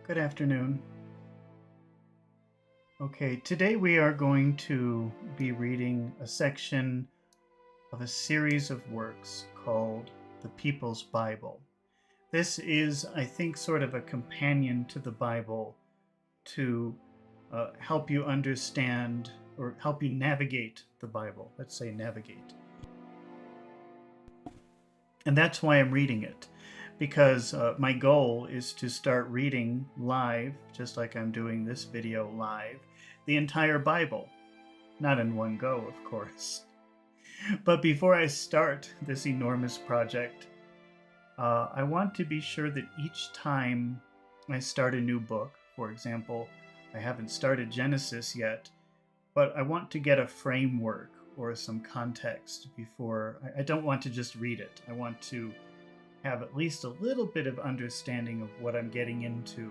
Good afternoon. Okay, today we are going to be reading a section of a series of works called the People's Bible. This is, I think, sort of a companion to the Bible to help you understand or help you navigate the Bible. Let's say navigate. And that's why I'm reading it, because my goal is to start reading live, just like I'm doing this video live, the entire Bible. Not in one go, of course. But before I start this enormous project, I want to be sure that each time I start a new book, for example, I haven't started Genesis yet, but I want to get a framework or some context before. I don't want to just read it. I want to have at least a little bit of understanding of what I'm getting into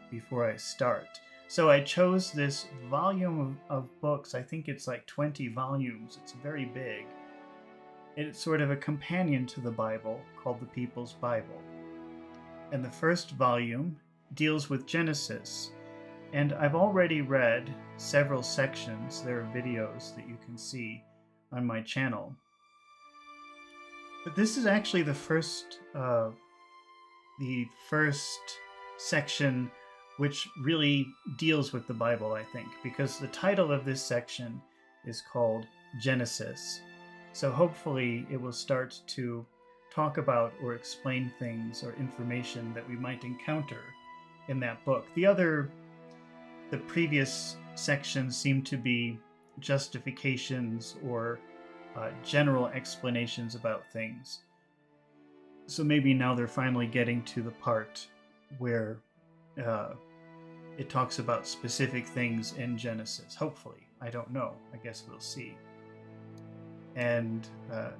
before I start. So I chose this volume of books. I think it's like 20 volumes. It's very big. It's sort of a companion to the Bible called the People's Bible. And the first volume deals with Genesis. And I've already read several sections. There are videos that you can see on my channel. But this is actually the first section which really deals with the Bible, I think, because the title of this section is called Genesis. So hopefully it will start to talk about or explain things or information that we might encounter in that book. The previous sections seem to be justifications or general explanations about things. So maybe now they're finally getting to the part where it talks about specific things in Genesis. Hopefully. I don't know. I guess we'll see. And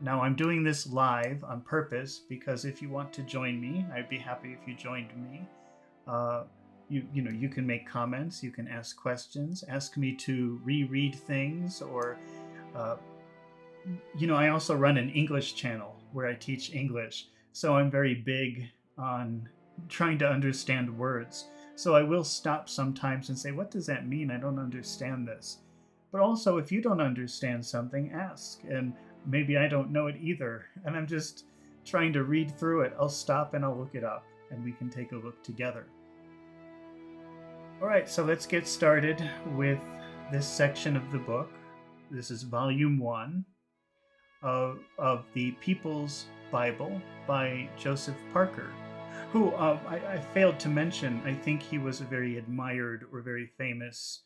now I'm doing this live on purpose because if you want to join me, I'd be happy if you joined me. You can make comments, you can ask questions, ask me to reread things, or I also run an English channel where I teach English, so I'm very big on trying to understand words. So I will stop sometimes and say, what does that mean? I don't understand this. But also, if you don't understand something, ask. And maybe I don't know it either, and I'm just trying to read through it. I'll stop and I'll look it up, and we can take a look together. All right, so let's get started with this section of the book. This is volume 1 of the People's Bible by Joseph Parker, who I failed to mention. I think he was a very admired or very famous,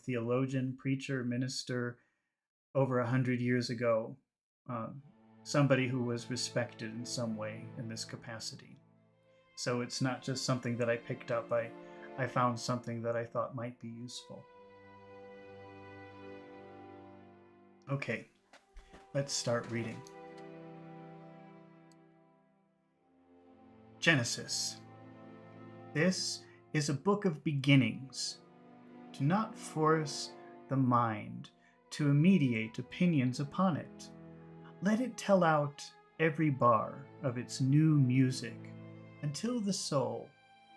theologian, preacher, minister over 100 years ago, somebody who was respected in some way in this capacity. So it's not just something that I picked up. I found something that I thought might be useful. Okay, let's start reading. Genesis. This is a book of beginnings. Do not force the mind to mediate opinions upon it. Let it tell out every bar of its new music until the soul,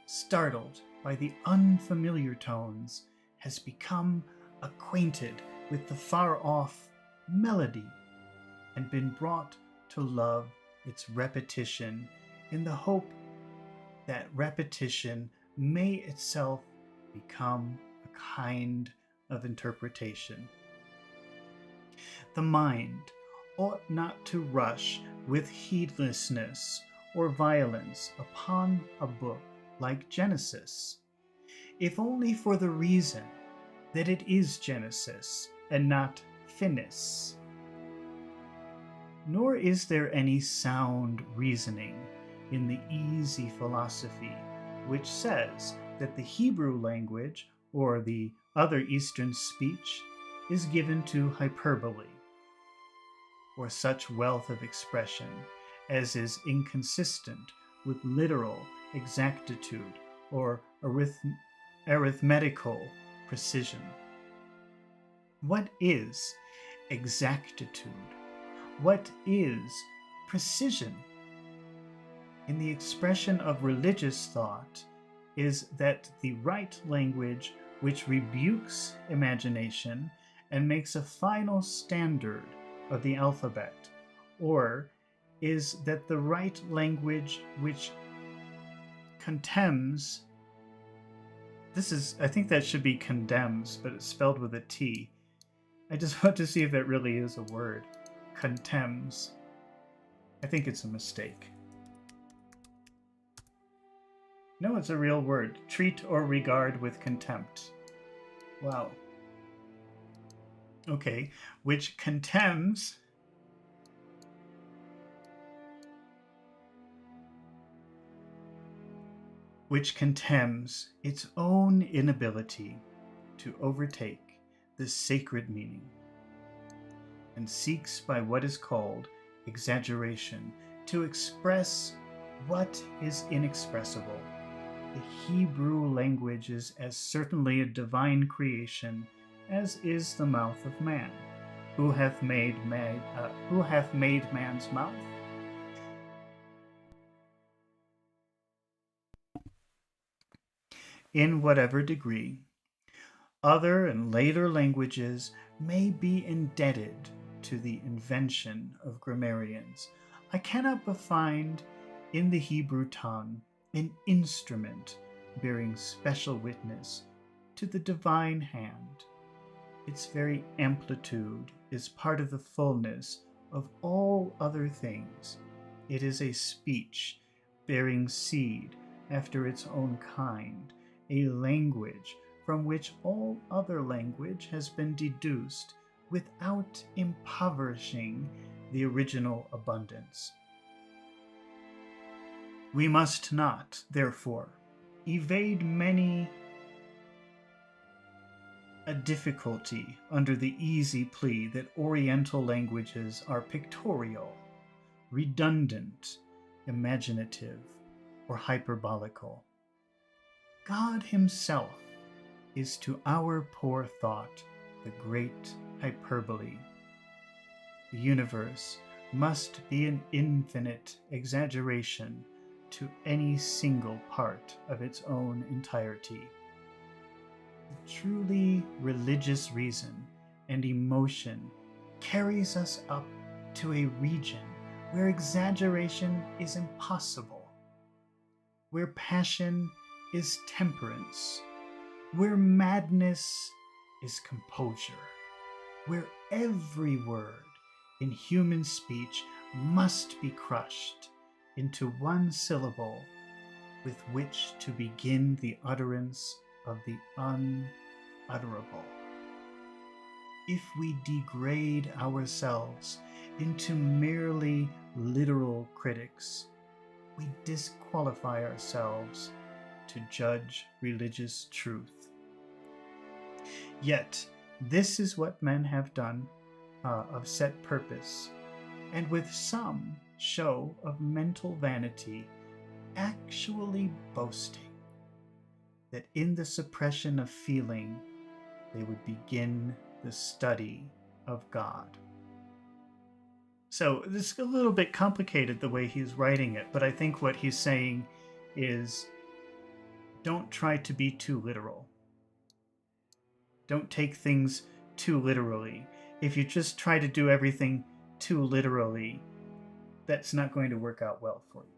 startled by the unfamiliar tones, has become acquainted with the far-off melody and been brought to love its repetition in the hope that repetition may itself become a kind of interpretation. The mind ought not to rush with heedlessness or violence upon a book like Genesis, if only for the reason that it is Genesis and not Finis. Nor is there any sound reasoning in the easy philosophy which says that the Hebrew language or the other Eastern speech is given to hyperbole, or such wealth of expression as is inconsistent with literal exactitude or arithmetical precision. What is exactitude? What is precision? In the expression of religious thought, is that the right language which rebukes imagination and makes a final standard of the alphabet, or is that the right language which contemns, I think that should be condemns, but it's spelled with a T. I just want to see if that really is a word. Contemns. I think it's a mistake. No, it's a real word. Treat or regard with contempt. Wow. Okay, which contemns its own inability to overtake the sacred meaning, and seeks by what is called exaggeration to express what is inexpressible. The Hebrew language is as certainly a divine creation as is the mouth of man. Who hath made man's mouth? In whatever degree, other and later languages may be indebted to the invention of grammarians, I cannot but find in the Hebrew tongue an instrument bearing special witness to the divine hand. Its very amplitude is part of the fullness of all other things. It is a speech bearing seed after its own kind, a language from which all other language has been deduced without impoverishing the original abundance. We must not, therefore, evade many a difficulty under the easy plea that Oriental languages are pictorial, redundant, imaginative, or hyperbolical. God himself is to our poor thought the great hyperbole. The universe must be an infinite exaggeration to any single part of its own entirety. The truly religious reason and emotion carries us up to a region where exaggeration is impossible, where passion is temperance, where madness is composure, where every word in human speech must be crushed into one syllable with which to begin the utterance of the unutterable. If we degrade ourselves into merely literal critics, we disqualify ourselves to judge religious truth. Yet, this is what men have done of set purpose, and with some show of mental vanity, actually boasting that in the suppression of feeling they would begin the study of God. So this is a little bit complicated the way he's writing it, but I think what he's saying is don't try to be too literal. Don't take things too literally. If you just try to do everything too literally, that's not going to work out well for you.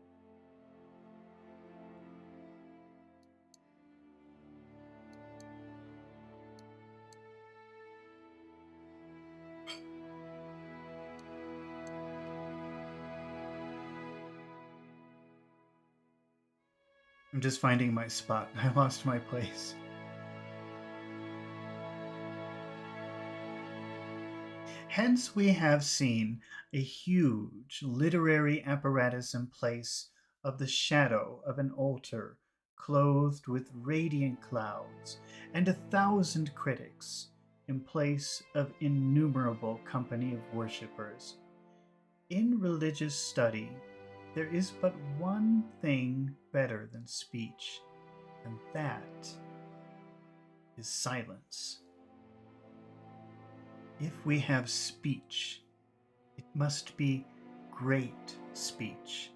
I'm just finding my spot. I lost my place. Hence we have seen a huge literary apparatus in place of the shadow of an altar clothed with radiant clouds, and 1,000 critics in place of innumerable company of worshippers. In religious study, there is but one thing better than speech, and that is silence. If we have speech, it must be great speech.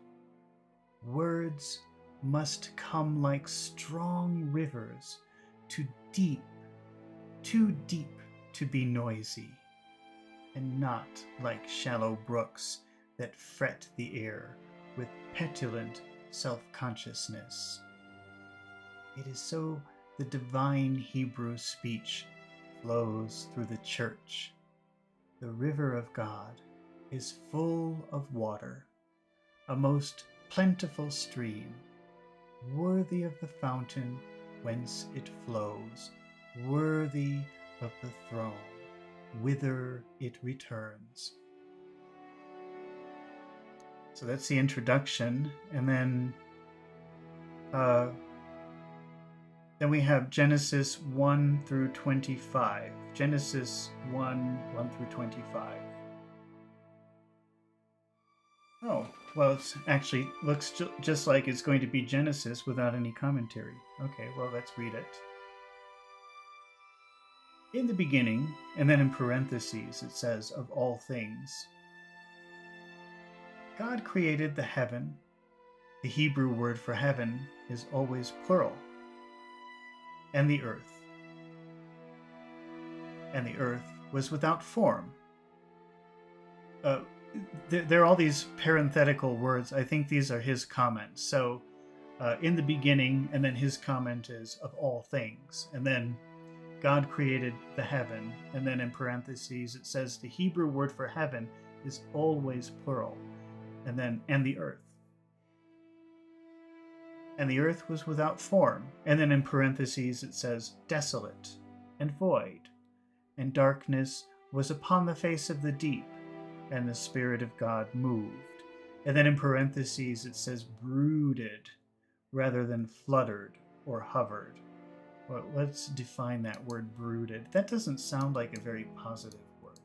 Words must come like strong rivers, to deep, too deep to be noisy, and not like shallow brooks that fret the air with petulant self-consciousness. It is so the divine Hebrew speech flows through the church. The river of God is full of water, a most plentiful stream, worthy of the fountain whence it flows, worthy of the throne, whither it returns. So that's the introduction, and then we have Genesis 1 through 25. Genesis 1 through 25. Oh, well, it actually looks just like it's going to be Genesis without any commentary. Okay, well, let's read it. In the beginning, and then in parentheses, it says, of all things, God created the heaven. The Hebrew word for heaven is always plural. And the earth. And the earth was without form. There are all these parenthetical words. I think these are his comments. So in the beginning, and then his comment is of all things. And then God created the heaven. And then in parentheses, it says the Hebrew word for heaven is always plural. And then, and the earth. And the earth was without form. And then in parentheses it says desolate and void. And darkness was upon the face of the deep. And the Spirit of God moved. And then in parentheses it says brooded rather than fluttered or hovered. Well, let's define that word brooded. That doesn't sound like a very positive word.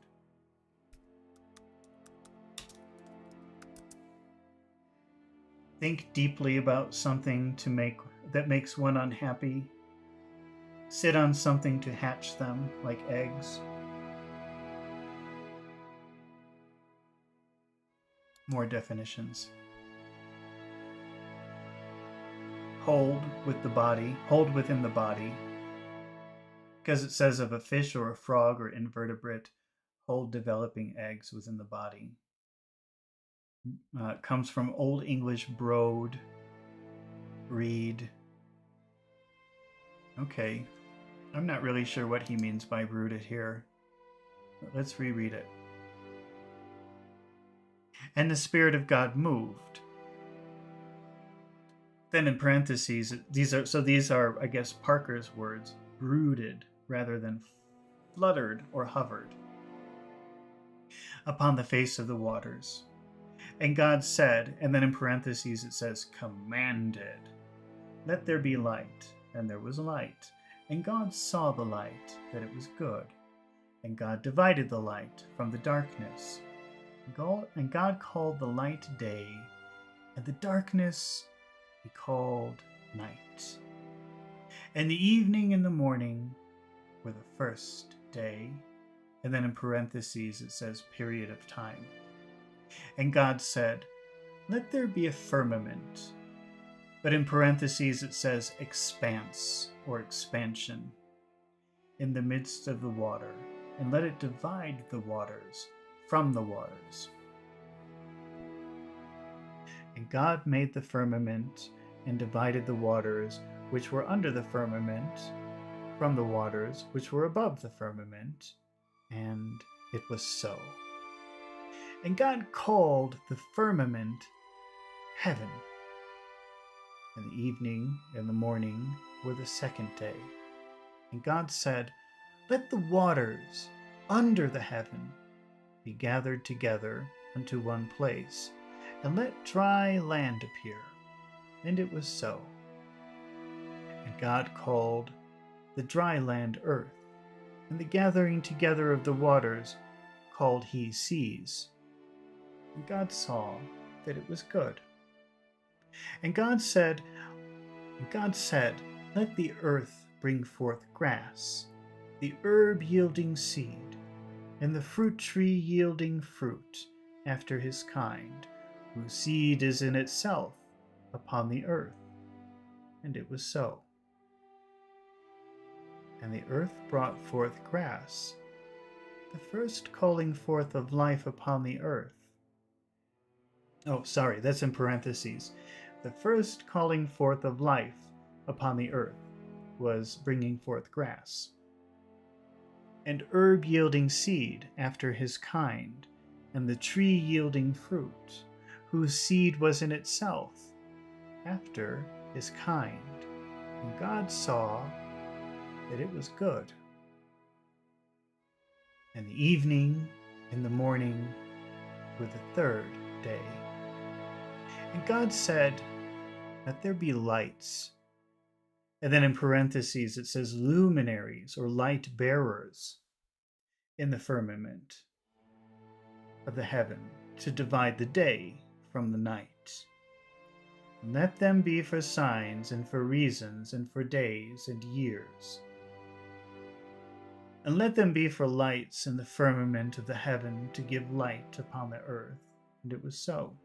Think deeply about something that makes one unhappy. Sit on something to hatch them, like eggs. More definitions. Hold within the body. Because it says of a fish or a frog or invertebrate, hold developing eggs within the body. It comes from Old English brood, breed. Okay, I'm not really sure what he means by brooded here. But let's reread it. And the Spirit of God moved. Then in parentheses, these are, I guess, Parker's words, brooded rather than fluttered or hovered upon the face of the waters. And God said, and then in parentheses it says, commanded, let there be light. And there was light. And God saw the light, that it was good. And God divided the light from the darkness. And God called the light day, and the darkness he called night. And the evening and the morning were the first day. And then in parentheses it says period of time. And God said, let there be a firmament. But in parentheses it says expanse or expansion in the midst of the water, and let it divide the waters from the waters. And God made the firmament and divided the waters which were under the firmament from the waters which were above the firmament, and it was so. And God called the firmament heaven. And the evening and the morning were the second day. And God said, let the waters under the heaven be gathered together unto one place, and let dry land appear. And it was so. And God called the dry land earth, and the gathering together of the waters called he seas. And God saw that it was good. And God said, let the earth bring forth grass, the herb yielding seed, and the fruit tree yielding fruit after his kind, whose seed is in itself upon the earth. and it was so. And the earth brought forth grass, the first calling forth of life upon the earth. Oh, sorry, that's in parentheses. The first calling forth of life upon the earth was bringing forth grass. And herb yielding seed after his kind, and the tree yielding fruit, whose seed was in itself after his kind. And God saw that it was good. And the evening and the morning were the third day. And God said, "Let there be lights." And then in parentheses it says luminaries or light bearers in the firmament of the heaven to divide the day from the night. And let them be for signs and for reasons and for days and years. And let them be for lights in the firmament of the heaven to give light upon the earth. And it was so.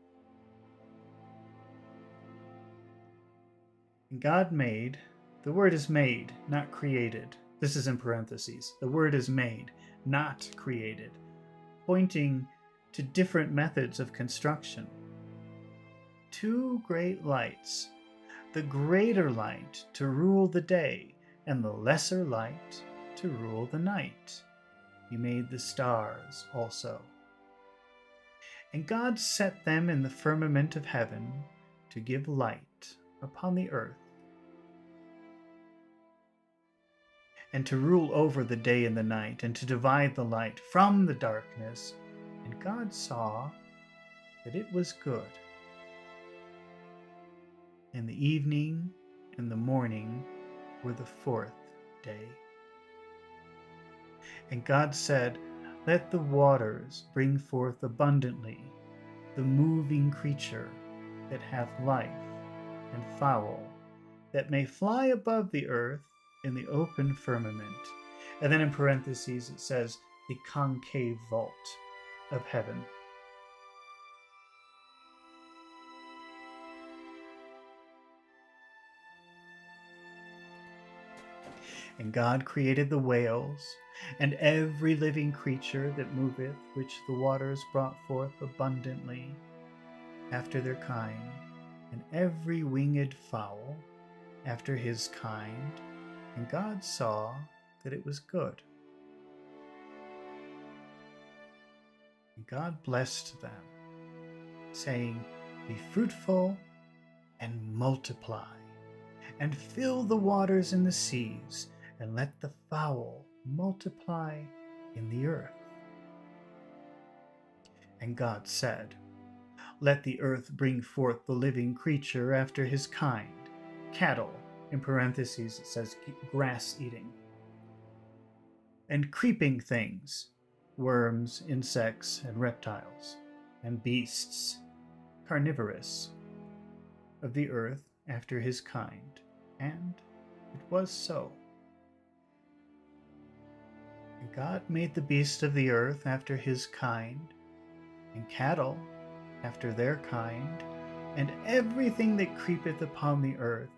And God made, the word is made, not created. This is in parentheses. The word is made, not created, pointing to different methods of construction. Two great lights, the greater light to rule the day, and the lesser light to rule the night. He made the stars also. And God set them in the firmament of heaven to give light upon the earth, and to rule over the day and the night, and to divide the light from the darkness. And God saw that it was good. And the evening and the morning were the fourth day. And God said, "Let the waters bring forth abundantly the moving creature that hath life, and fowl that may fly above the earth in the open firmament." And then in parentheses it says, "the concave vault of heaven." And God created the whales, and every living creature that moveth, which the waters brought forth abundantly after their kind, and every winged fowl after his kind. And God saw that it was good. And God blessed them, saying, "Be fruitful and multiply, and fill the waters in the seas, and let the fowl multiply in the earth." And God said, "Let the earth bring forth the living creature after his kind, cattle," in parentheses it says grass eating, "and creeping things, worms, insects, and reptiles, and beasts, carnivorous, of the earth after his kind." And it was so. And God made the beasts of the earth after his kind, and cattle after their kind, and everything that creepeth upon the earth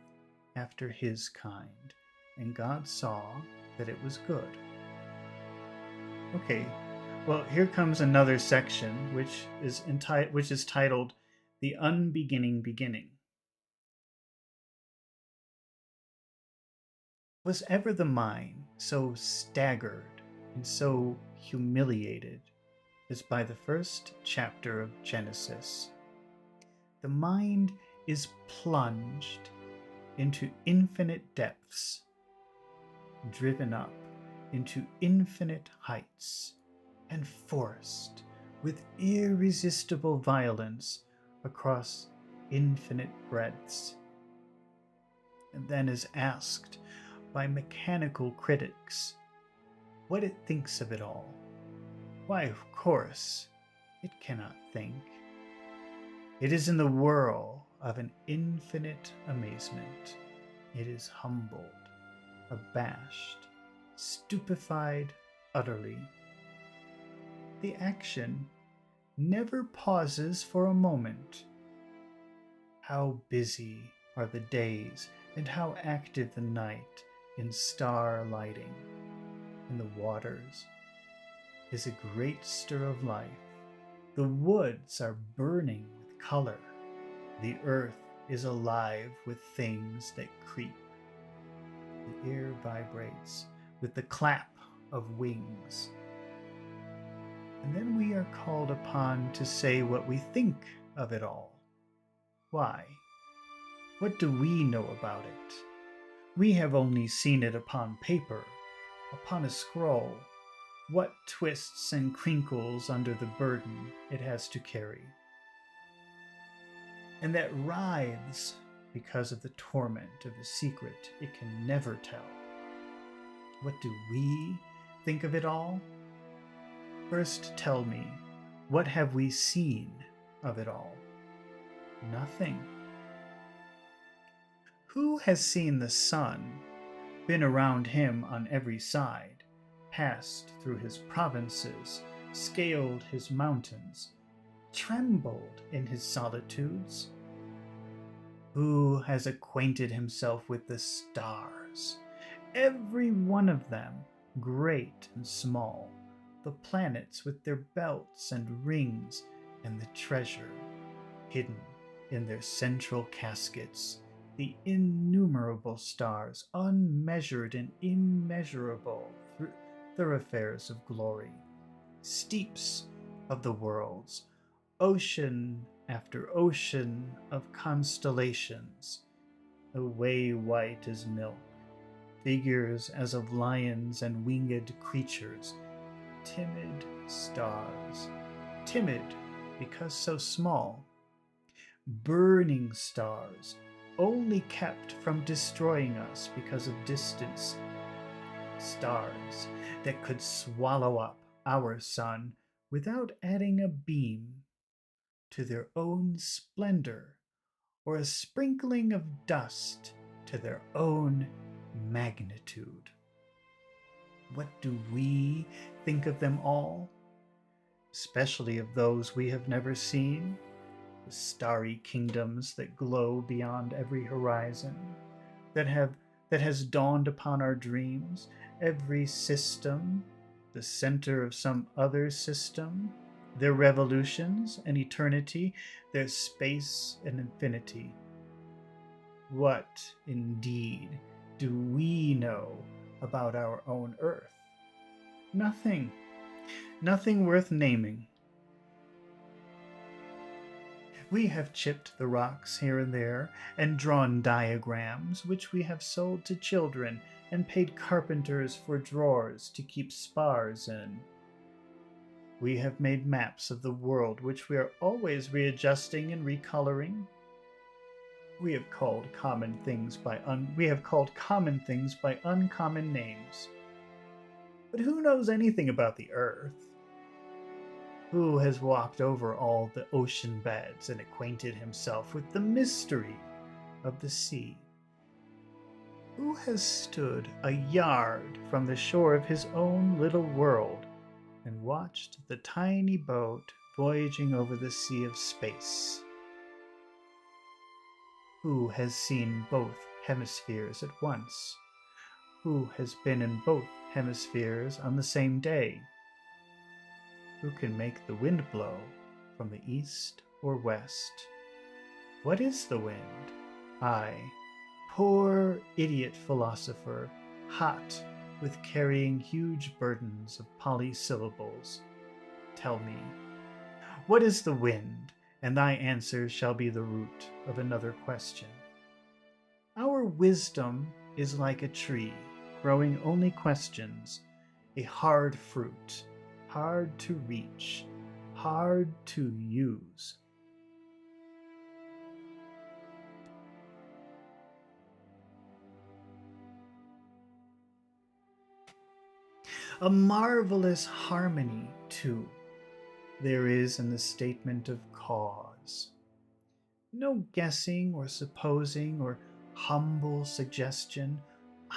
after his kind. And God saw that it was good. Okay, well, here comes another section which is titled "The Unbeginning Beginning." Was ever the mind so staggered and so humiliated as by the first chapter of Genesis? The mind is plunged into infinite depths, driven up into infinite heights, and forced with irresistible violence across infinite breadths, and then is asked by mechanical critics what it thinks of it all. Why, of course, it cannot think. It is in the whirl of an infinite amazement. It is humbled, abashed, stupefied utterly. The action never pauses for a moment. How busy are the days and how active the night in star lighting, and the waters is a great stir of life. The woods are burning with color. The earth is alive with things that creep. The air vibrates with the clap of wings. And then we are called upon to say what we think of it all. Why? What do we know about it? We have only seen it upon paper, upon a scroll. What twists and crinkles under the burden it has to carry, and that writhes because of the torment of a secret it can never tell. What do we think of it all? First tell me, what have we seen of it all? Nothing. Who has seen the sun, been around him on every side, passed through his provinces, scaled his mountains, trembled in his solitudes? Who has acquainted himself with the stars, every one of them, great and small, the planets with their belts and rings, and the treasure hidden in their central caskets, the innumerable stars, unmeasured and immeasurable thoroughfares of glory, steeps of the worlds, ocean after ocean of constellations, away white as milk, figures as of lions and winged creatures, timid stars, timid because so small, burning stars, only kept from destroying us because of distance, stars that could swallow up our sun without adding a beam to their own splendor or a sprinkling of dust to their own magnitude. What do we think of them all, especially of those we have never seen? The starry kingdoms that glow beyond every horizon, that has dawned upon our dreams, every system, the center of some other system, their revolutions and eternity, their space and infinity. What, indeed, do we know about our own Earth? Nothing. Nothing worth naming. We have chipped the rocks here and there, and drawn diagrams, which we have sold to children, and paid carpenters for drawers to keep spars in. We have made maps of the world, which we are always readjusting and recoloring. We have called common things by uncommon names. But who knows anything about the Earth? Who has walked over all the ocean beds and acquainted himself with the mystery of the sea? Who has stood a yard from the shore of his own little world and watched the tiny boat voyaging over the sea of space? Who has seen both hemispheres at once? Who has been in both hemispheres on the same day? Who can make the wind blow from the east or west? What is the wind? I, poor idiot philosopher, hot with carrying huge burdens of polysyllables. Tell me, what is the wind? And thy answer shall be the root of another question. Our wisdom is like a tree, growing only questions, a hard fruit, hard to reach, hard to use. A marvelous harmony, too, there is in the statement of cause. No guessing or supposing or humble suggestion.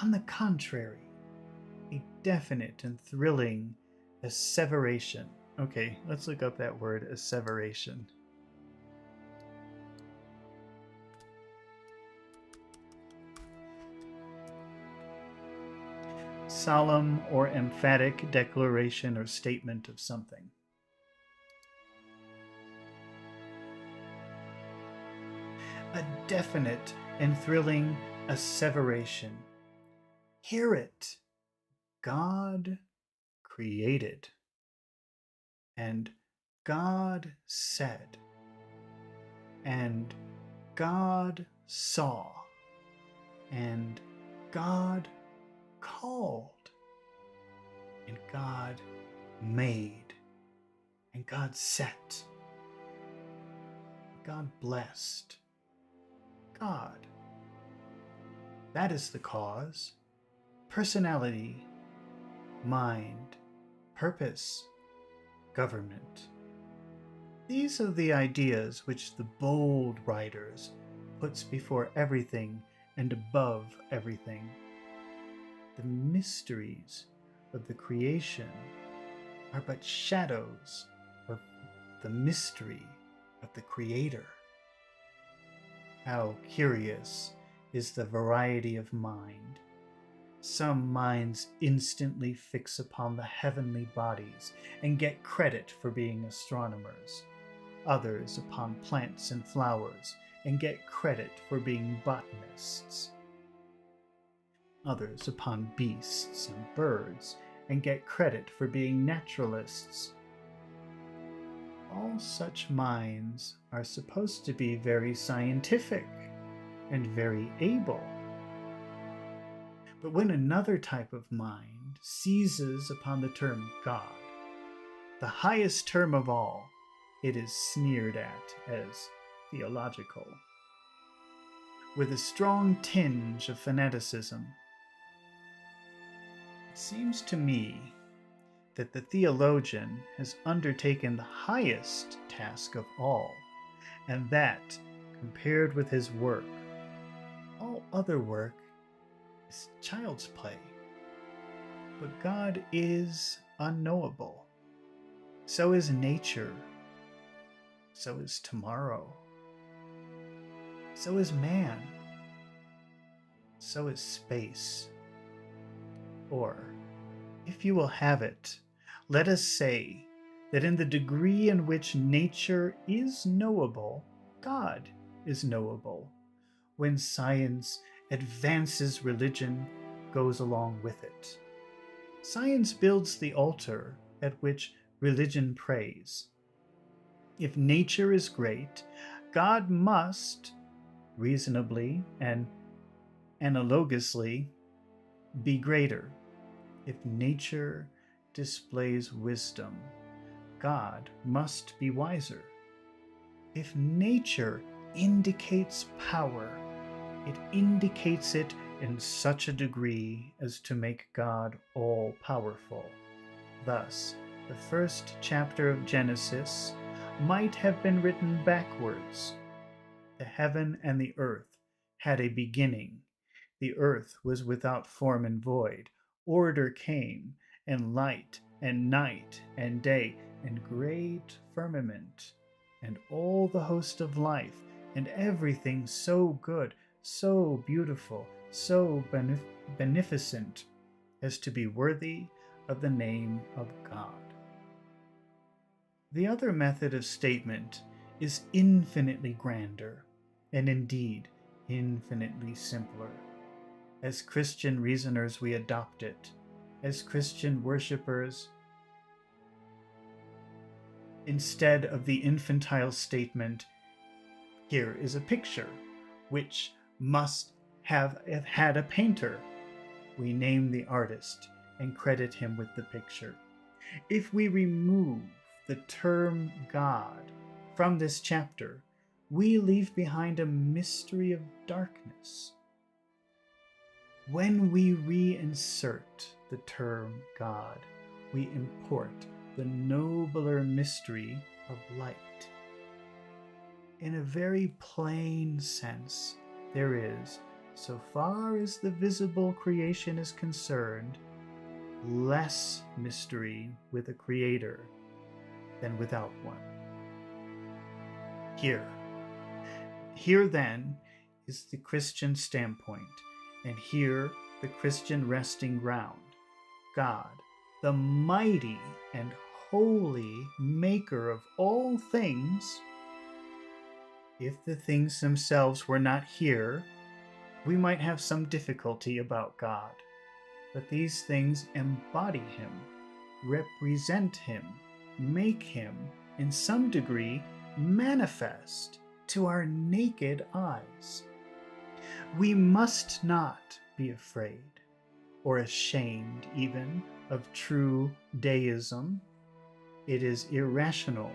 On the contrary, a definite and thrilling asseveration. Okay, let's look up that word, asseveration. solemn or emphatic declaration or statement of something. A definite and thrilling asseveration. Hear it. God created. And God said. And God saw. And God called. And God made. And God set. God blessed. God. That is the cause. Personality, mind, purpose, government. These are the ideas which the bold writers puts before everything and above everything. The mysteries of the creation are but shadows of the mystery of the Creator. How curious is the variety of mind. Some minds instantly fix upon the heavenly bodies and get credit for being astronomers. Others upon plants and flowers and get credit for being botanists. Others upon beasts and birds and get credit for being naturalists. All such minds are supposed to be very scientific and very able. But when another type of mind seizes upon the term God, the highest term of all, it is sneered at as theological. With a strong tinge of fanaticism, it seems to me that the theologian has undertaken the highest task of all, and that, compared with his work, all other work is child's play. But God is unknowable. So is nature. So is tomorrow. So is man. So is space. Or, if you will have it, let us say that in the degree in which nature is knowable, God is knowable. When science advances, religion goes along with it. Science builds the altar at which religion prays. If nature is great, God must, reasonably and analogously, be greater. If nature displays wisdom, God must be wiser. If nature indicates power, it indicates it in such a degree as to make God all-powerful. Thus, the first chapter of Genesis might have been written backwards. The heaven and the earth had a beginning. The earth was without form and void. Order came, and light, and night, and day, and great firmament, and all the host of life, and everything so good, so beautiful, so beneficent, as to be worthy of the name of God. The other method of statement is infinitely grander, and indeed infinitely simpler. As Christian reasoners we adopt it. As Christian worshippers, instead of the infantile statement, "Here is a picture," which must have had a painter, we name the artist and credit him with the picture. If we remove the term God from this chapter, we leave behind a mystery of darkness. When we reinsert the term God, we import the nobler mystery of light. In a very plain sense, there is, so far as the visible creation is concerned, less mystery with a creator than without one. Here then is the Christian standpoint, and here the Christian resting ground. God, the mighty and holy maker of all things, if the things themselves were not here, we might have some difficulty about God. But these things embody him, represent him, make him, in some degree, manifest to our naked eyes. We must not be afraid, or ashamed even, of true deism. It is irrational,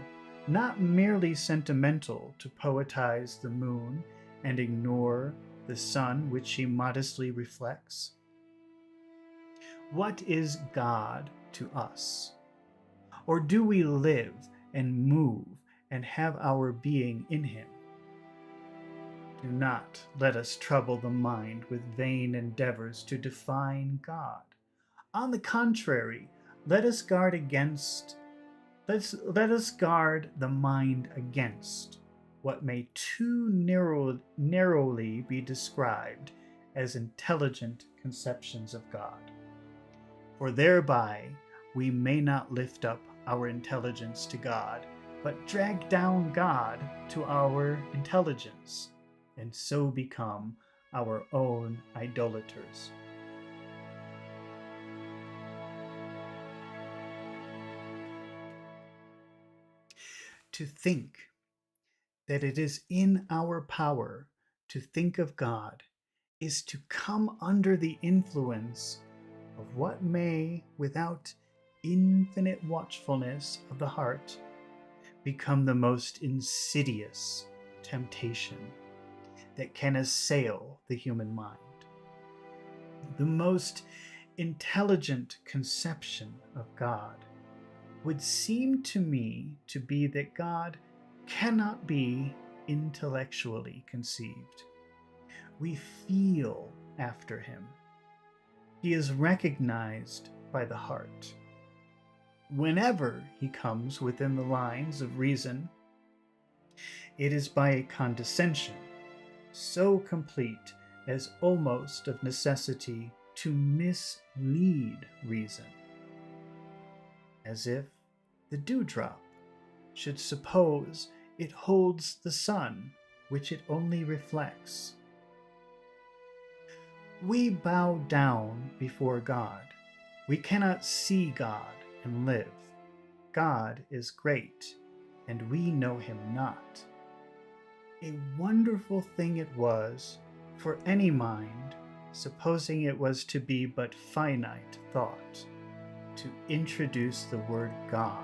not merely sentimental, to poetize the moon and ignore the sun which she modestly reflects. What is God to us? Or do we live and move and have our being in him? Do not let us trouble the mind with vain endeavors to define God. On the contrary, let us guard the mind against what may too narrowly be described as intelligent conceptions of God. For thereby we may not lift up our intelligence to God, but drag down God to our intelligence, and so become our own idolaters. To think that it is in our power to think of God is to come under the influence of what may, without infinite watchfulness of the heart, become the most insidious temptation that can assail the human mind. The most intelligent conception of God would seem to me to be that God cannot be intellectually conceived. We feel after him. He is recognized by the heart. Whenever he comes within the lines of reason, it is by a condescension so complete as almost of necessity to mislead reason, as if the dewdrop should suppose it holds the sun which it only reflects. We bow down before God. We cannot see God and live. God is great, and we know him not. A wonderful thing it was for any mind, supposing it was to be but finite thought, to introduce the word God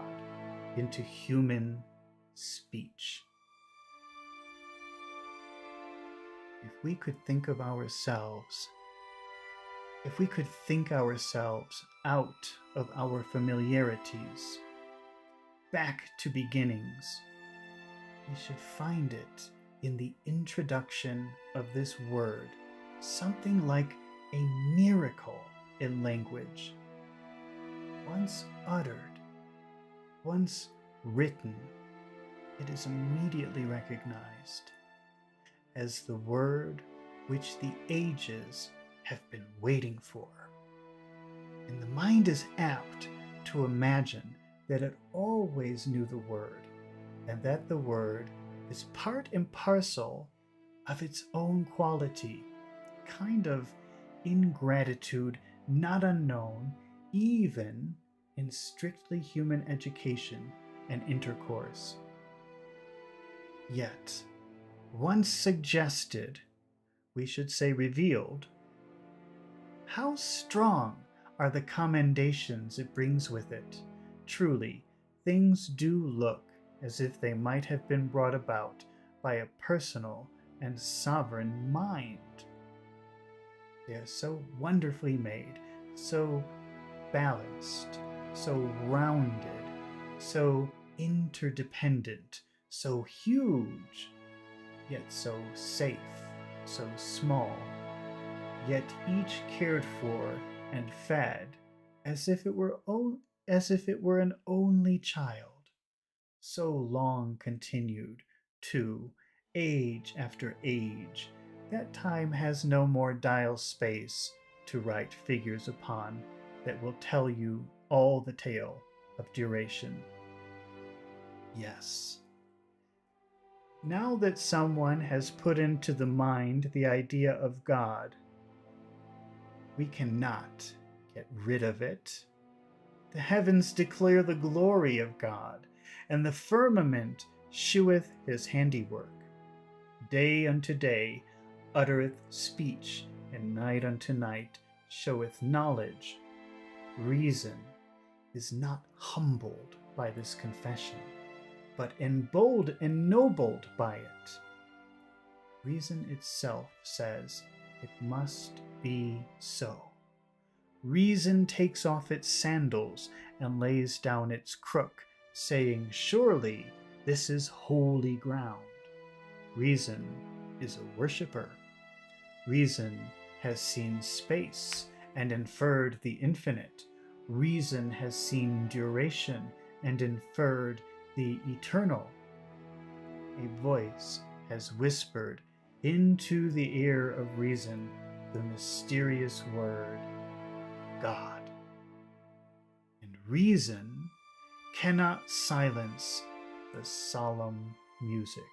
into human speech. If we could think ourselves out of our familiarities, back to beginnings, we should find it in the introduction of this word something like a miracle in language. Once uttered, once written, it is immediately recognized as the word which the ages have been waiting for. And the mind is apt to imagine that it always knew the word, and that the word is part and parcel of its own quality, kind of ingratitude not unknown even in strictly human education and intercourse. Yet, once suggested, we should say revealed, how strong are the commendations it brings with it. Truly, things do look as if they might have been brought about by a personal and sovereign mind. They are so wonderfully made, so balanced, so rounded, so interdependent, so huge, yet so safe, so small, yet each cared for and fed as if it were an only child, so long continued, too, age after age, that time has no more dial space to write figures upon that will tell you all the tale of duration. Yes. Now that someone has put into the mind the idea of God, we cannot get rid of it. The heavens declare the glory of God, and the firmament sheweth his handiwork. Day unto day uttereth speech, and night unto night showeth knowledge. Reason is not humbled by this confession, but emboldened and ennobled by it. Reason itself says it must be so. Reason takes off its sandals and lays down its crook, saying, surely this is holy ground. Reason is a worshipper. Reason has seen space and inferred the infinite. Reason has seen duration and inferred the eternal. A voice has whispered into the ear of reason the mysterious word, God. And reason cannot silence the solemn music.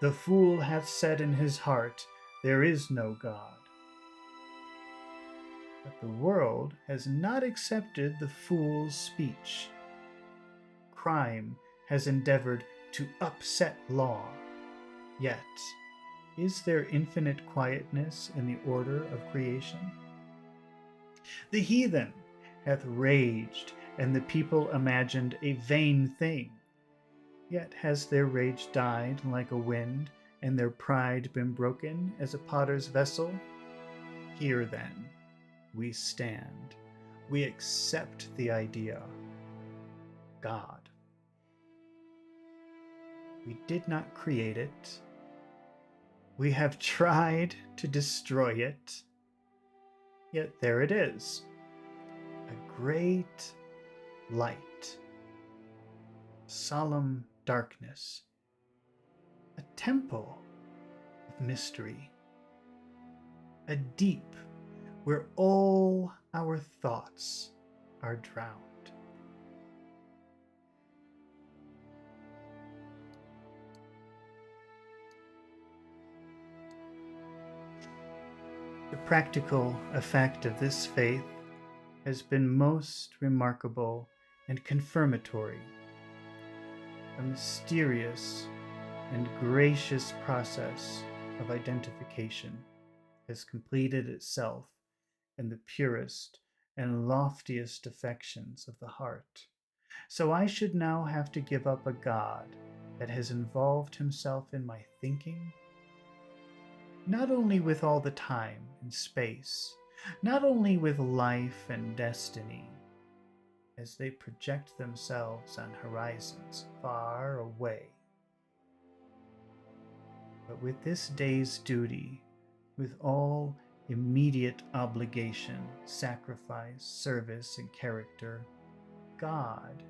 The fool hath said in his heart, there is no God. But the world has not accepted the fool's speech. Crime has endeavored to upset law. Yet, is there infinite quietness in the order of creation? The heathen hath raged, and the people imagined a vain thing. Yet has their rage died like a wind, and their pride been broken as a potter's vessel? Here then we stand. We accept the idea. God. We did not create it. We have tried to destroy it. Yet there it is, a great light, solemn darkness, a temple of mystery, a deep where all our thoughts are drowned. The practical effect of this faith has been most remarkable and confirmatory. A mysterious and gracious process of identification has completed itself in the purest and loftiest affections of the heart. So I should now have to give up a God that has involved himself in my thinking, not only with all the time and space, not only with life and destiny, as they project themselves on horizons far away, but with this day's duty, with all immediate obligation, sacrifice, service, and character. God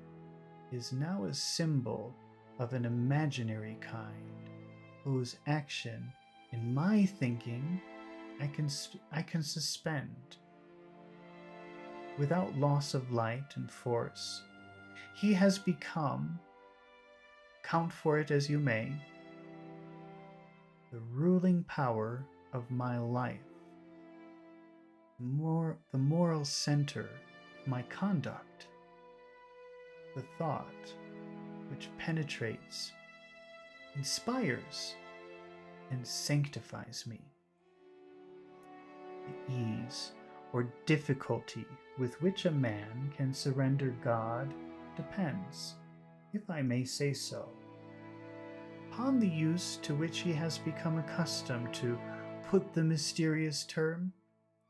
is now a symbol of an imaginary kind, whose action in my thinking I can suspend without loss of light and force. He has become, count for it as you may, the ruling power of my life, the moral center of my conduct, the thought which penetrates, inspires, and sanctifies me. The ease or difficulty with which a man can surrender God depends, if I may say so, upon the use to which he has become accustomed to put the mysterious term.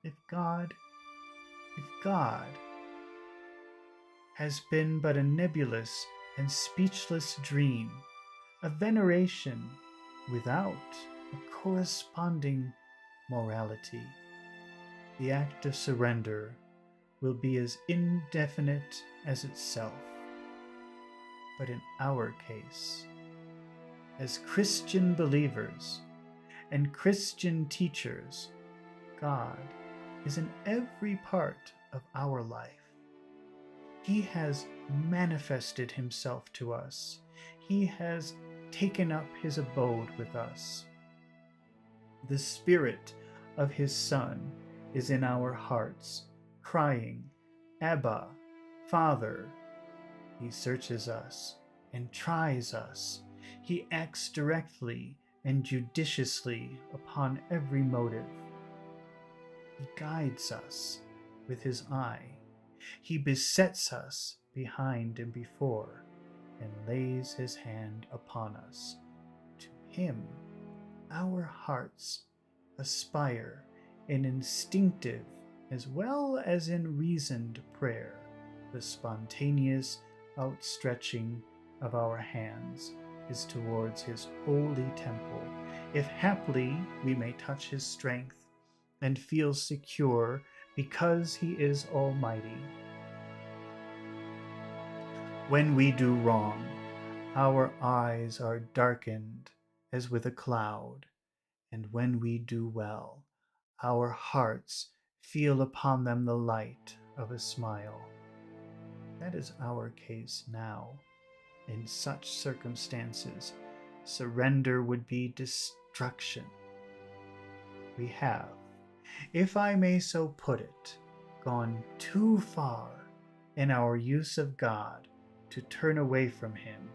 If God has been but a nebulous and speechless dream, a veneration without a corresponding morality, the act of surrender will be as indefinite as itself. But in our case, as Christian believers and Christian teachers, God is in every part of our life. He has manifested himself to us. He has taken up his abode with us. The Spirit of his Son is in our hearts, crying, Abba, Father. He searches us and tries us. He acts directly and judiciously upon every motive. He guides us with his eye. He besets us behind and before, and lays his hand upon us. To him our hearts aspire in instinctive as well as in reasoned prayer, the spontaneous outstretching of our hands is towards his holy temple, if haply we may touch his strength and feel secure because he is almighty. When we do wrong, our eyes are darkened as with a cloud, and when we do well, our hearts feel upon them the light of a smile. That is our case now. In such circumstances, surrender would be destruction. We have, if I may so put it, gone too far in our use of God to turn away from him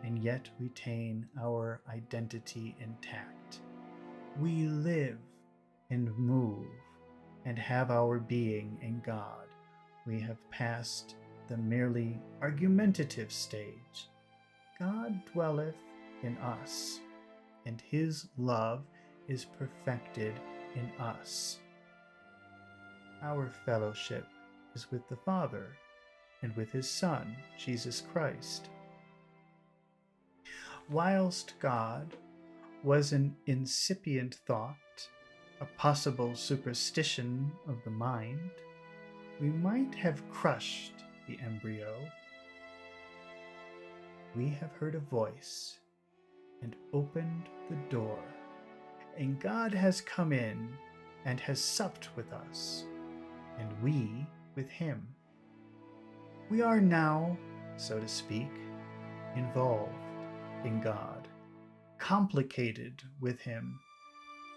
and yet retain our identity intact. We live and move and have our being in God. We have passed the merely argumentative stage. God dwelleth in us, and his love is perfected in us. Our fellowship is with the Father and with his Son, Jesus Christ. Whilst God was an incipient thought, a possible superstition of the mind, we might have crushed the embryo. We have heard a voice and opened the door, and God has come in and has supped with us, and we with him. We are now, so to speak, involved in God, complicated with him,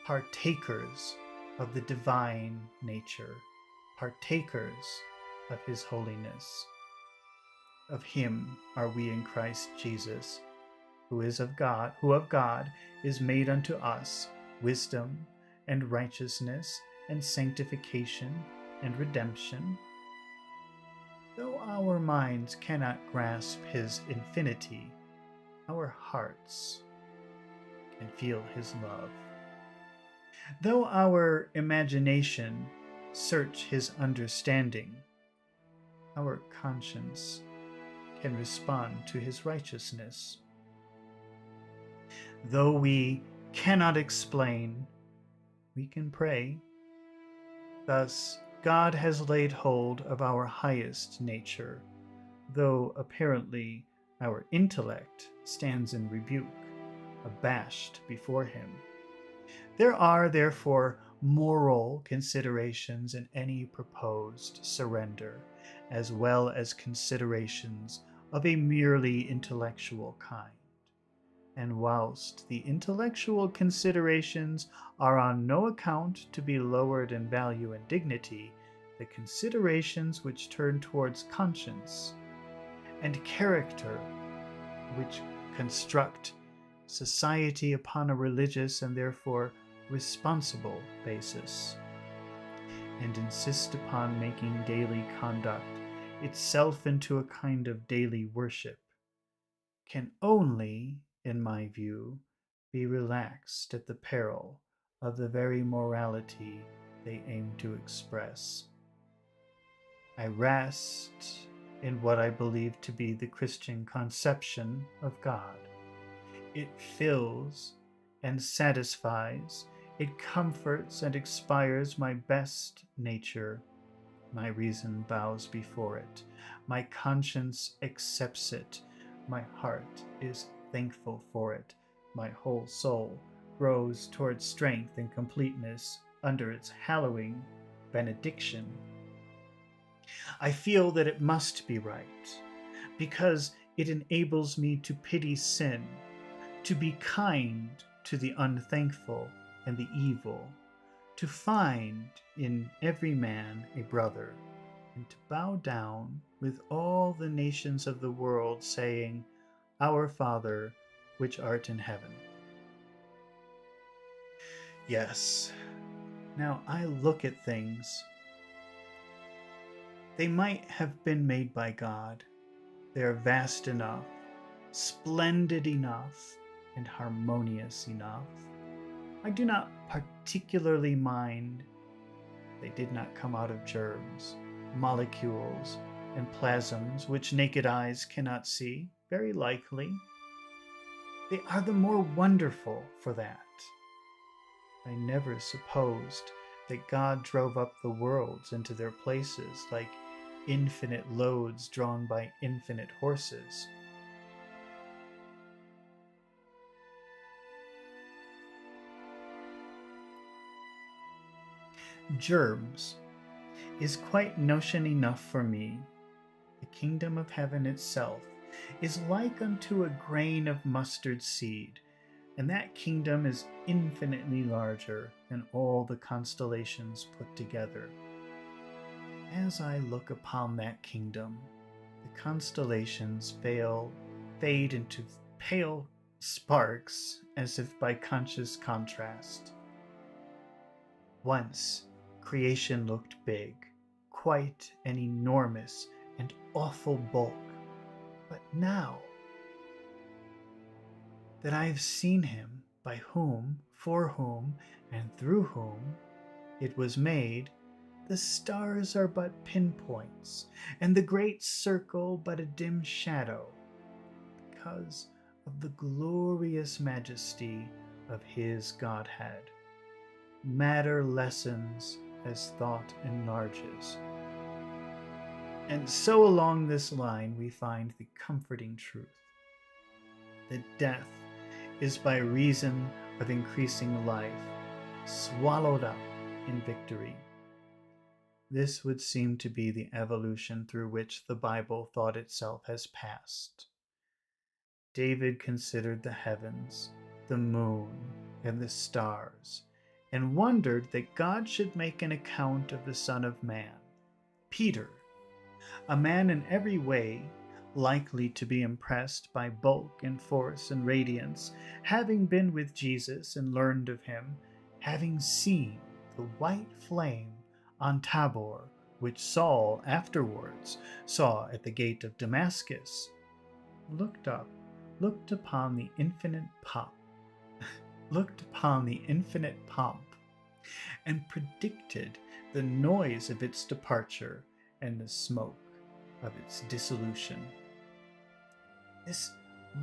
partakers of the divine nature, partakers of his holiness. Of him are we in Christ Jesus, who of God is made unto us wisdom and righteousness and sanctification and redemption. Though our minds cannot grasp his infinity, our hearts can feel his love. Though our imagination search his understanding, our conscience can respond to his righteousness. Though we cannot explain, we can pray. Thus, God has laid hold of our highest nature, though apparently our intellect stands in rebuke, abashed before him. There are, therefore, moral considerations in any proposed surrender, as well as considerations of a merely intellectual kind. And whilst the intellectual considerations are on no account to be lowered in value and dignity, the considerations which turn towards conscience and character, which construct society upon a religious and therefore responsible basis, and insist upon making daily conduct itself into a kind of daily worship, can only, in my view, be relaxed at the peril of the very morality they aim to express. I rest in what I believe to be the Christian conception of God. It fills and satisfies, it comforts and inspires my best nature. My reason bows before it, my conscience accepts it, my heart is thankful for it, my whole soul grows towards strength and completeness under its hallowing benediction. I feel that it must be right, because it enables me to pity sin, to be kind to the unthankful and the evil, to find in every man a brother, and to bow down with all the nations of the world, saying, Our Father, which art in heaven. Yes, now I look at things. They might have been made by God. They are vast enough, splendid enough, and harmonious enough. I do not particularly mind they did not come out of germs, molecules, and plasms which naked eyes cannot see. Very likely. They are the more wonderful for that. I never supposed that God drove up the worlds into their places like infinite loads drawn by infinite horses. Germs is quite notion enough for me. The kingdom of heaven itself is like unto a grain of mustard seed, and that kingdom is infinitely larger than all the constellations put together. As I look upon that kingdom, the constellations fade into pale sparks as if by conscious contrast. Once, creation looked big, quite an enormous and awful bulk. But now that I have seen him, by whom, for whom, and through whom it was made, the stars are but pinpoints, and the great circle but a dim shadow, because of the glorious majesty of his Godhead. Matter lessens as thought enlarges. And so along this line we find the comforting truth that death is by reason of increasing life swallowed up in victory. This would seem to be the evolution through which the Bible thought itself has passed. David considered the heavens, the moon, and the stars, and wondered that God should make an account of the Son of Man. Peter, a man in every way likely to be impressed by bulk and force and radiance, having been with Jesus and learned of him, having seen the white flame on Tabor, which Saul afterwards saw at the gate of Damascus, looked upon the infinite pomp, and predicted the noise of its departure and the smoke of its dissolution. This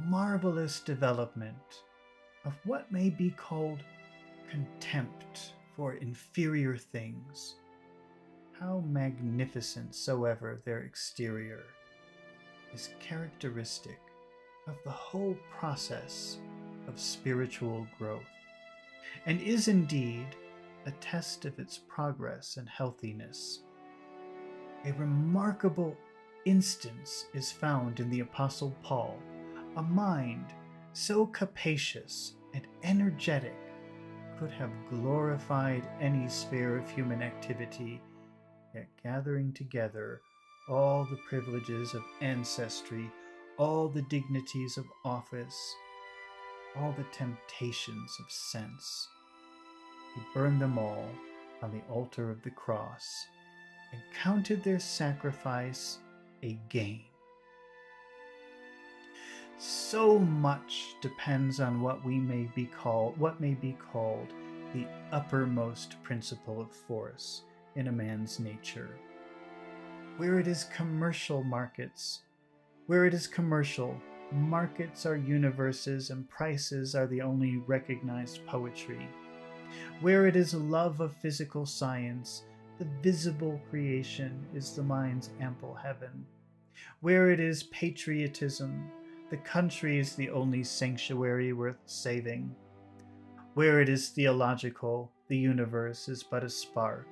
marvelous development of what may be called contempt for inferior things, how magnificent soever their exterior, is characteristic of the whole process of spiritual growth, and is indeed a test of its progress and healthiness. A remarkable instance is found in the Apostle Paul, a mind so capacious and energetic could have glorified any sphere of human activity, yet gathering together all the privileges of ancestry, all the dignities of office, all the temptations of sense. He burned them all on the altar of the cross and counted their sacrifice a gain. So much depends on what may be called the uppermost principle of force in a man's nature. Where it is commercial, markets are universes, and prices are the only recognized poetry. Where it is love of physical science, the visible creation is the mind's ample heaven. Where it is patriotism, the country is the only sanctuary worth saving. Where it is theological, the universe is but a spark,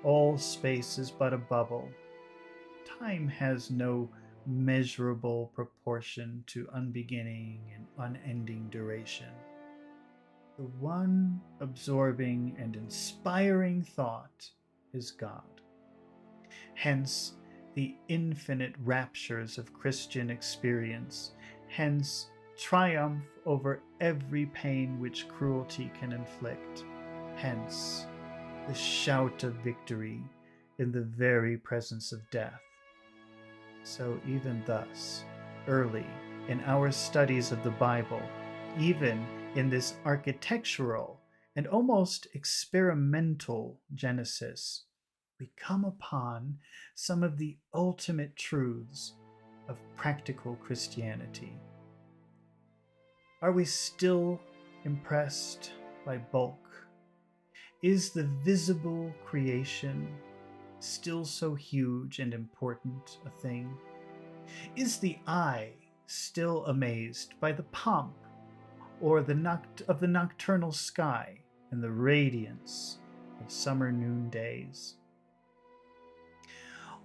all space is but a bubble. time has no measurable proportion to unbeginning and unending duration. The one absorbing and inspiring thought is God. Hence, the infinite raptures of Christian experience, hence, triumph over every pain which cruelty can inflict, hence, the shout of victory in the very presence of death. So, even thus, early in our studies of the Bible, even in this architectural and almost experimental Genesis, we come upon some of the ultimate truths of practical Christianity. Are we still impressed by bulk? Is the visible creation still so huge and important a thing? Is the eye still amazed by the pomp or of the nocturnal sky and the radiance of summer noondays?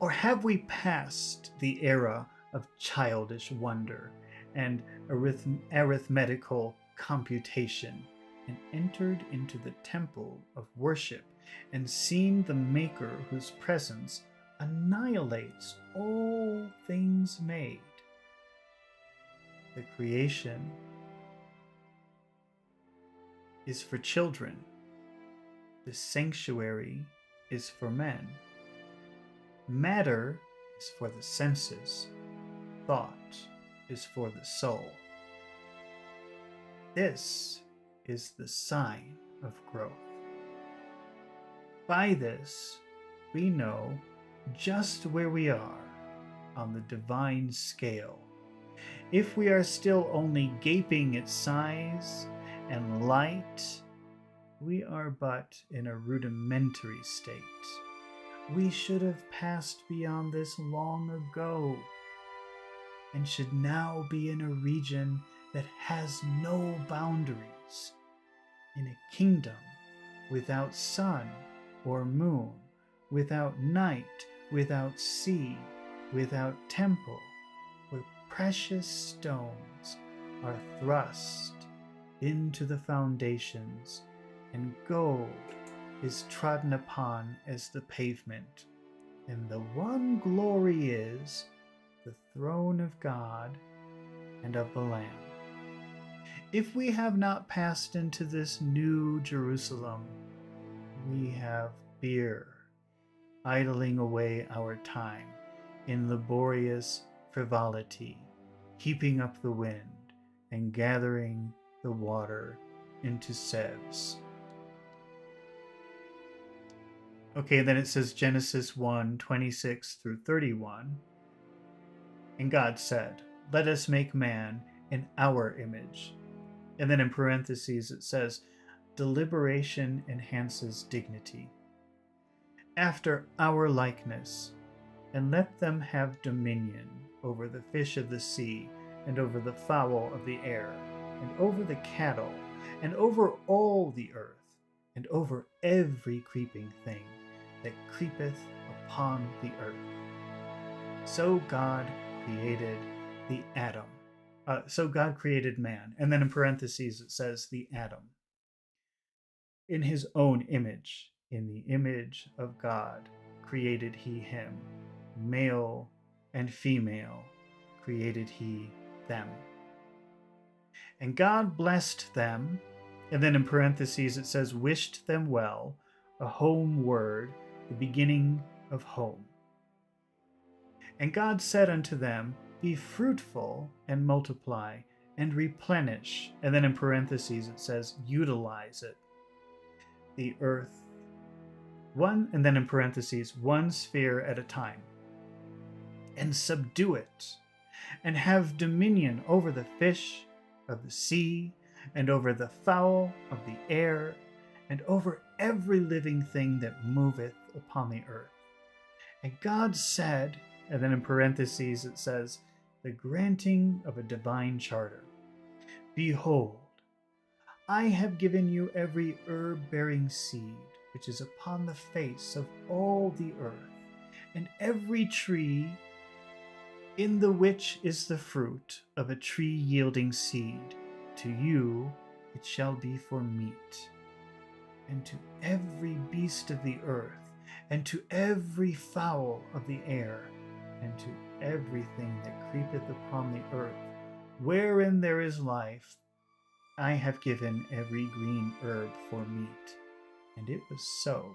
Or have we passed the era of childish wonder and arithmetical computation and entered into the temple of worship and seen the Maker whose presence annihilates all things made? The creation is for children. The sanctuary is for men. Matter is for the senses. Thought is for the soul. This is the sign of growth. By this, we know just where we are on the divine scale. If we are still only gaping at size and light, we are but in a rudimentary state. We should have passed beyond this long ago, and should now be in a region that has no boundaries, in a kingdom without sun or moon, without night, without sea, without temple, where precious stones are thrust into the foundations, and gold is trodden upon as the pavement, and the one glory is the throne of God and of the Lamb. If we have not passed into this new Jerusalem, we have beer, idling away our time in laborious frivolity, heaping up the wind and gathering the water into sieves. Okay, then it says Genesis 1:26 through 31. And God said, "Let us make man in our image." And then in parentheses it says, "Deliberation enhances dignity. After our likeness, and let them have dominion over the fish of the sea, and over the fowl of the air, and over the cattle, and over all the earth, and over every creeping thing that creepeth upon the earth." So God created the Adam. So God created man. And then in parentheses it says the Adam. In his own image, in the image of God, created he him. Male and female created he them. And God blessed them. And then in parentheses it says, wished them well, a home word, the beginning of home. And God said unto them, be fruitful and multiply and replenish. And then in parentheses it says, utilize it. The earth, one, and then in parentheses, one sphere at a time. And subdue it, and have dominion over the fish of the sea, and over the fowl of the air, and over every living thing that moveth upon the earth. And God said, and then in parentheses it says, the granting of a divine charter. Behold, I have given you every herb-bearing seed which is upon the face of all the earth, and every tree in the which is the fruit of a tree yielding seed, to you it shall be for meat. And to every beast of the earth, and to every fowl of the air, and to everything that creepeth upon the earth, wherein there is life, I have given every green herb for meat. And it was so.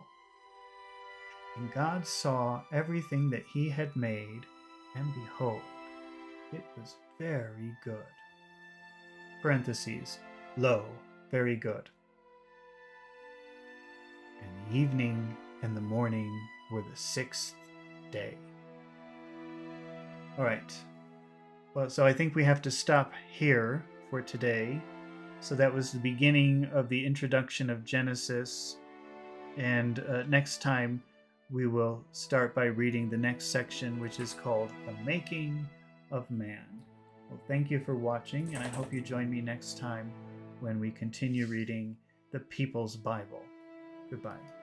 And God saw everything that he had made, and behold, it was very good. Parentheses, lo, very good. And the evening and the morning were the sixth day. All right. Well, so I think we have to stop here for today. So that was the beginning of the introduction of Genesis. And next time we will start by reading the next section, which is called The Making of Man. Well, thank you for watching, and I hope you join me next time when we continue reading the People's Bible. Goodbye.